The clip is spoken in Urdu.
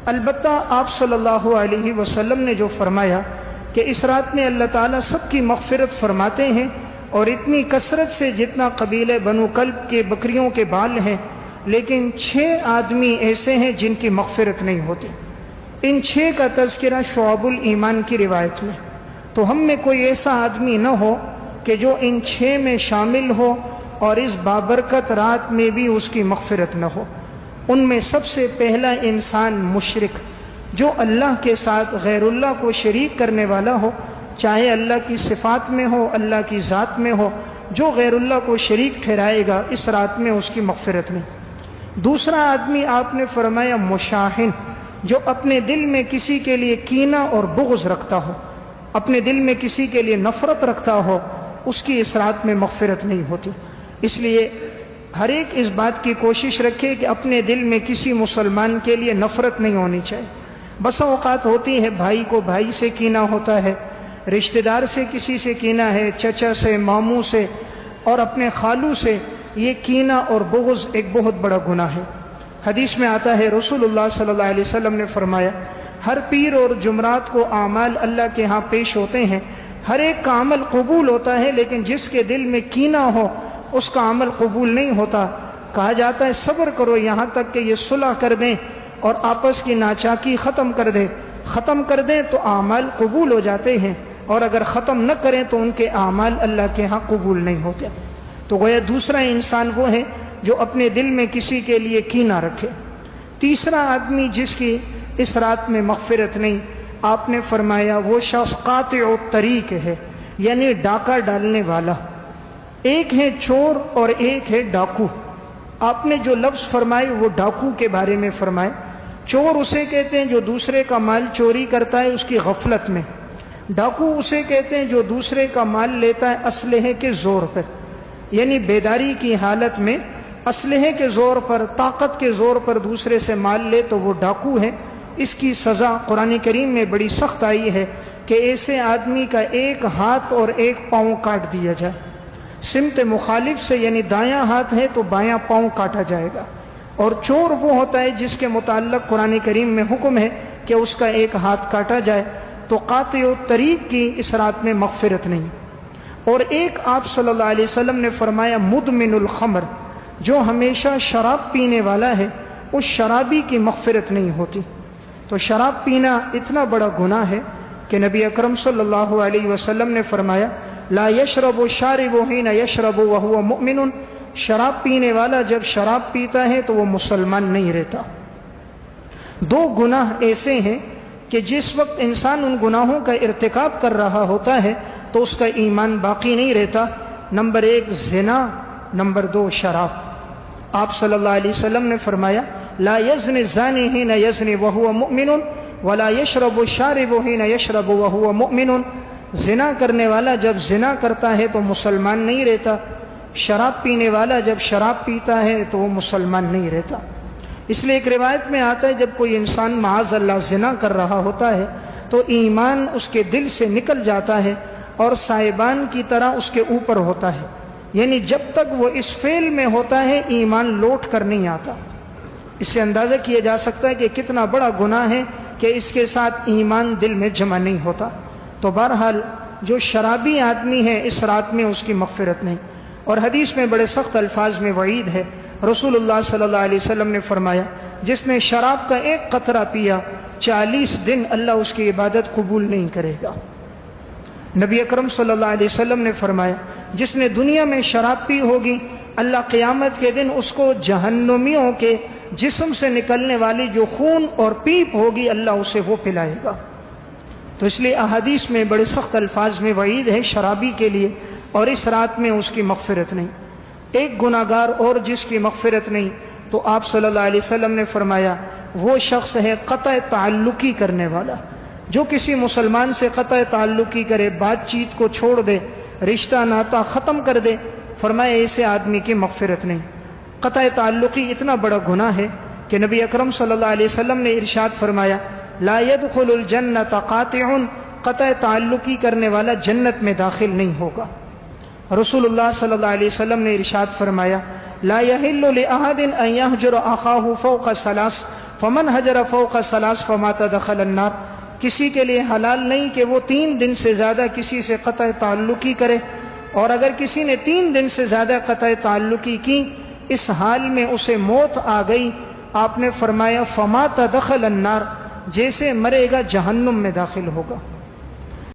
البتہ آپ صلی اللہ علیہ وسلم نے جو فرمایا کہ اس رات میں اللہ تعالیٰ سب کی مغفرت فرماتے ہیں، اور اتنی کثرت سے جتنا قبیلے بنو کلب کے بکریوں کے بال ہیں، لیکن 6 آدمی ایسے ہیں جن کی مغفرت نہیں ہوتی۔ ان 6 کا تذکرہ شعب الایمان کی روایت میں، تو ہم میں کوئی ایسا آدمی نہ ہو کہ جو ان 6 میں شامل ہو اور اس بابرکت رات میں بھی اس کی مغفرت نہ ہو۔ ان میں سب سے پہلا انسان مشرک، جو اللہ کے ساتھ غیر اللہ کو شریک کرنے والا ہو، چاہے اللہ کی صفات میں ہو، اللہ کی ذات میں ہو، جو غیر اللہ کو شریک ٹھہرائے گا اس رات میں اس کی مغفرت نہیں۔ دوسرا آدمی آپ نے فرمایا مشاحن، جو اپنے دل میں کسی کے لیے کینہ اور بغض رکھتا ہو، اپنے دل میں کسی کے لیے نفرت رکھتا ہو، اس کی اس رات میں مغفرت نہیں ہوتی۔ اس لیے ہر ایک اس بات کی کوشش رکھے کہ اپنے دل میں کسی مسلمان کے لیے نفرت نہیں ہونی چاہیے۔ بسا اوقات ہوتی ہے بھائی کو بھائی سے کینہ ہوتا ہے، رشتہ دار سے کسی سے کینہ ہے، چچا سے، ماموں سے اور اپنے خالو سے۔ یہ کینہ اور بغض ایک بہت بڑا گناہ ہے۔ حدیث میں آتا ہے رسول اللہ صلی اللہ علیہ وسلم نے فرمایا ہر پیر اور جمعرات کو اعمال اللہ کے ہاں پیش ہوتے ہیں، ہر ایک کا عمل قبول ہوتا ہے، لیکن جس کے دل میں کینہ ہو اس کا عمل قبول نہیں ہوتا۔ کہا جاتا ہے صبر کرو یہاں تک کہ یہ صلح کر دیں اور آپس کی ناچاکی ختم کر دیں تو اعمال قبول ہو جاتے ہیں، اور اگر ختم نہ کریں تو ان کے اعمال اللہ کے ہاں قبول نہیں ہوتے۔ تو گویا دوسرا انسان وہ ہے جو اپنے دل میں کسی کے لیے کینہ رکھے۔ تیسرا آدمی جس کی اس رات میں مغفرت نہیں، آپ نے فرمایا وہ شخص قاطع الطریق ہے، یعنی ڈاکہ ڈالنے والا۔ ایک ہے چور اور ایک ہے ڈاکو۔ آپ نے جو لفظ فرمائے وہ ڈاکو کے بارے میں فرمائے۔ چور اسے کہتے ہیں جو دوسرے کا مال چوری کرتا ہے اس کی غفلت میں، ڈاکو اسے کہتے ہیں جو دوسرے کا مال لیتا ہے اسلحے کے زور پر، یعنی بیداری کی حالت میں اسلحے کے زور پر، طاقت کے زور پر دوسرے سے مال لے تو وہ ڈاکو ہے۔ اس کی سزا قرآن کریم میں بڑی سخت آئی ہے کہ ایسے آدمی کا ایک ہاتھ اور ایک پاؤں کاٹ دیا جائے، سمت مخالف سے، یعنی دایاں ہاتھ ہے تو بایاں پاؤں کاٹا جائے گا۔ اور چور وہ ہوتا ہے جس کے متعلق قرآن کریم میں حکم ہے کہ اس کا ایک ہاتھ کاٹا جائے۔ تو قاطع الطریق کی اس رات میں مغفرت نہیں۔ اور ایک آپ صلی اللہ علیہ وسلم نے فرمایا مدمن الخمر، جو ہمیشہ شراب پینے والا ہے، اس شرابی کی مغفرت نہیں ہوتی۔ تو شراب پینا اتنا بڑا گناہ ہے کہ نبی اکرم صلی اللہ علیہ وسلم نے فرمایا لا یشرب الشارب حین یشرب وہو مؤمن، شراب پینے والا جب شراب پیتا ہے تو وہ مسلمان نہیں رہتا۔ 2 گناہ ایسے ہیں کہ جس وقت انسان ان گناہوں کا ارتکاب کر رہا ہوتا ہے تو اس کا ایمان باقی نہیں رہتا۔ نمبر 1 زنا، نمبر 2 شراب۔ آپ صلی اللہ علیہ وسلم نے فرمایا لا یزنی الزانی حین یزنی وہو مؤمن ولا یشرب الشارب حین یشرب وہو مؤمن، زنا کرنے والا جب زنا کرتا ہے تو مسلمان نہیں رہتا، شراب پینے والا جب شراب پیتا ہے تو وہ مسلمان نہیں رہتا۔ اس لیے ایک روایت میں آتا ہے جب کوئی انسان معاذ اللہ زنا کر رہا ہوتا ہے تو ایمان اس کے دل سے نکل جاتا ہے اور سائبان کی طرح اس کے اوپر ہوتا ہے، یعنی جب تک وہ اس فعل میں ہوتا ہے ایمان لوٹ کر نہیں آتا۔ اس سے اندازہ کیا جا سکتا ہے کہ کتنا بڑا گناہ ہے کہ اس کے ساتھ ایمان دل میں جمع نہیں ہوتا۔ تو بہرحال جو شرابی آدمی ہے اس رات میں اس کی مغفرت نہیں۔ اور حدیث میں بڑے سخت الفاظ میں وعید ہے۔ رسول اللہ صلی اللہ علیہ وسلم نے فرمایا جس نے شراب کا ایک قطرہ پیا 40 دن اللہ اس کی عبادت قبول نہیں کرے گا۔ نبی اکرم صلی اللہ علیہ وسلم نے فرمایا جس نے دنیا میں شراب پی ہوگی اللہ قیامت کے دن اس کو جہنمیوں کے جسم سے نکلنے والی جو خون اور پیپ ہوگی اللہ اسے وہ پلائے گا۔ تو اس لیے احادیث میں بڑے سخت الفاظ میں وعید ہے شرابی کے لیے، اور اس رات میں اس کی مغفرت نہیں۔ ایک گناہگار اور جس کی مغفرت نہیں تو آپ صلی اللہ علیہ وسلم نے فرمایا وہ شخص ہے قطع تعلقی کرنے والا، جو کسی مسلمان سے قطع تعلقی کرے، بات چیت کو چھوڑ دے، رشتہ ناتا ختم کر دے، فرمایا ایسے آدمی کی مغفرت نہیں۔ قطع تعلقی اتنا بڑا گناہ ہے کہ نبی اکرم صلی اللہ علیہ وسلم نے ارشاد فرمایا لا يدخل الجنت قاطع، قطع تعلقی کرنے والا جنت میں داخل نہیں ہوگا۔ رسول اللہ صلی اللہ علیہ وسلم نے ارشاد فرمایا لا يحل لأحد ان يهجر اخاه فوق 3، فمن حجر فوق ثلاث فمات دخل النار، کسی کے لیے حلال نہیں کہ وہ 3 دن سے زیادہ کسی سے قطع تعلقی کرے، اور اگر کسی نے 3 دن سے زیادہ قطع تعلقی کی، اس حال میں اسے موت آ گئی، آپ نے فرمایا فمات دخل النار، جیسے مرے گا جہنم میں داخل ہوگا۔